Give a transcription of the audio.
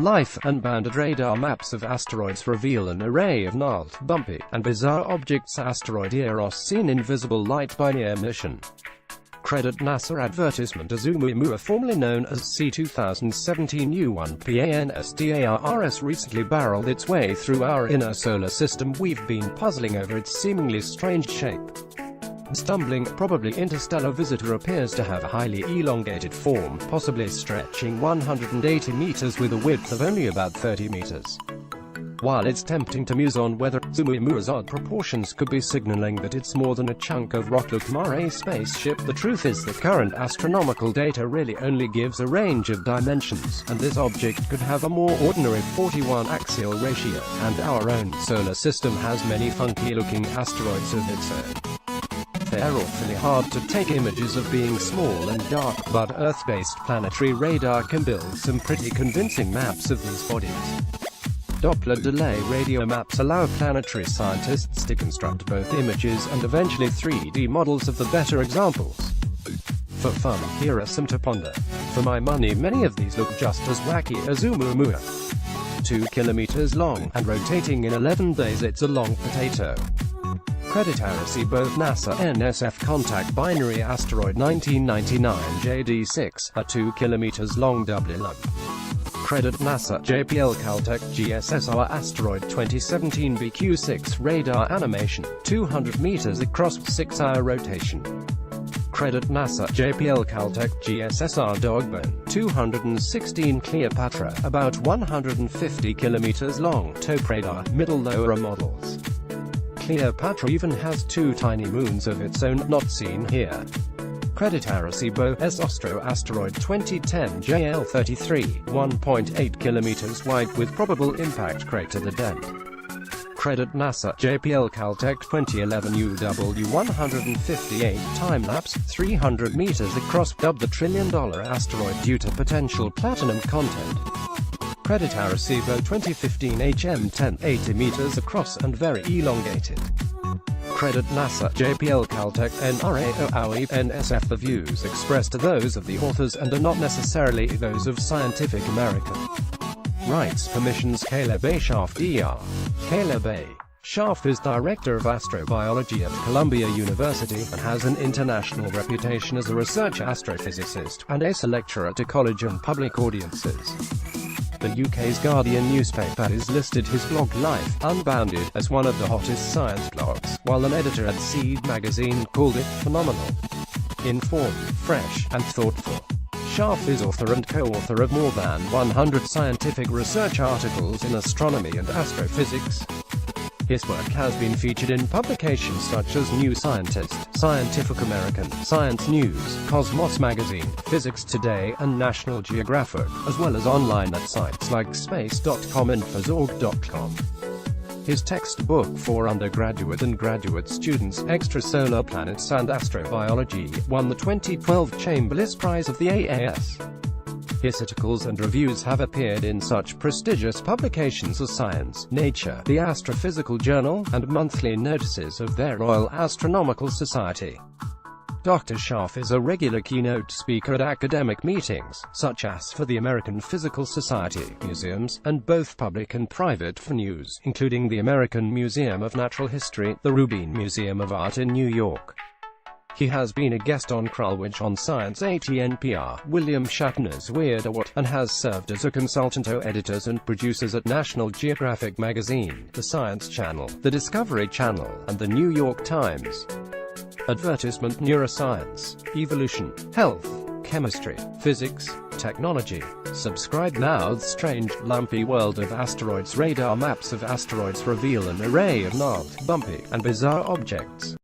life. Unbounded radar maps of asteroids reveal an array of gnarled, bumpy, and bizarre objects. Asteroid Eros seen in visible light by near mission. Credit NASA advertisement. Oumuamua, formerly known as C2017 U1PANSTARRS, recently barreled its way through our inner solar system. We've been puzzling over its seemingly strange shape. The stumbling, probably interstellar visitor appears to have a highly elongated form, possibly stretching 180 meters with a width of only about 30 meters. While it's tempting to muse on whether Oumuamua's odd proportions could be signaling that it's more than a chunk of rock. Look, a spaceship. The truth is that current astronomical data really only gives a range of dimensions, and this object could have a more ordinary 41 axial ratio, and our own solar system has many funky-looking asteroids of its own. They're awfully hard to take images of being small and dark, but Earth-based planetary radar can build some pretty convincing maps of these bodies. Doppler delay radio maps allow planetary scientists to construct both images and eventually 3D models of the better examples. For fun, here are some to ponder. For my money, many of these look just as wacky as Oumuamua. 2 kilometers long, and rotating in 11 days. It's a long potato. Credit heresy. Both NASA and NSF contact binary asteroid 1999 JD6, a 2 kilometers long double lump. Credit NASA. JPL Caltech GSSR asteroid 2017 BQ6 radar animation, 200 meters across, 6-hour rotation. Credit NASA. JPL Caltech GSSR Dogbone 216 Cleopatra, about 150 kilometers long, TOP radar, middle-lower models. Cleopatra even has 2 tiny moons of its own, not seen here. Credit heresy. Bo-S Ostro asteroid 2010 JL33, 1.8 kilometers wide with probable impact crater. The dent. Credit NASA. JPL Caltech 2011 UW158 time-lapse, 300 meters across, dubbed the $1 trillion asteroid due to potential platinum content. Credit heresy. Bo 2015 HM10, 80 meters across and very elongated. Credit NASA. JPL Caltech NRAO NSF. The views expressed are those of the authors and are not necessarily those of Scientific American. Rights permissions. Caleb A. Scharf Dr. Caleb A. Scharf is Director of Astrobiology at Columbia University, and has an international reputation as a research astrophysicist, and a lecturer to college and public audiences. The UK's Guardian newspaper has listed his blog Life, Unbounded, as one of the hottest science blogs, while an editor at Seed magazine called it phenomenal, informed, fresh, and thoughtful. Scharf is author and co-author of more than 100 scientific research articles in astronomy and astrophysics. His work has been featured in publications such as New Scientist, Scientific American, Science News, Cosmos Magazine, Physics Today, and National Geographic, as well as online at sites like space.com and phazorg.com. His textbook for undergraduate and graduate students, Extrasolar Planets and Astrobiology, won the 2012 Chambliss Prize of the AAS. His articles and reviews have appeared in such prestigious publications as Science, Nature, the Astrophysical Journal, and monthly notices of their Royal Astronomical Society. Dr. Scharf is a regular keynote speaker at academic meetings, such as for the American Physical Society, museums, and both public and private venues, including the American Museum of Natural History, the Rubin Museum of Art in New York. He has been a guest on Krulwich on Science 80 NPR, William Shatner's Weird What, and has served as a consultant to editors and producers at National Geographic Magazine, the Science Channel, the Discovery Channel, and the New York Times. Advertisement. Neuroscience, evolution, health, chemistry, physics, technology. Subscribe now. The strange, lumpy world of asteroids. Radar maps of asteroids reveal an array of gnarled, bumpy, and bizarre objects.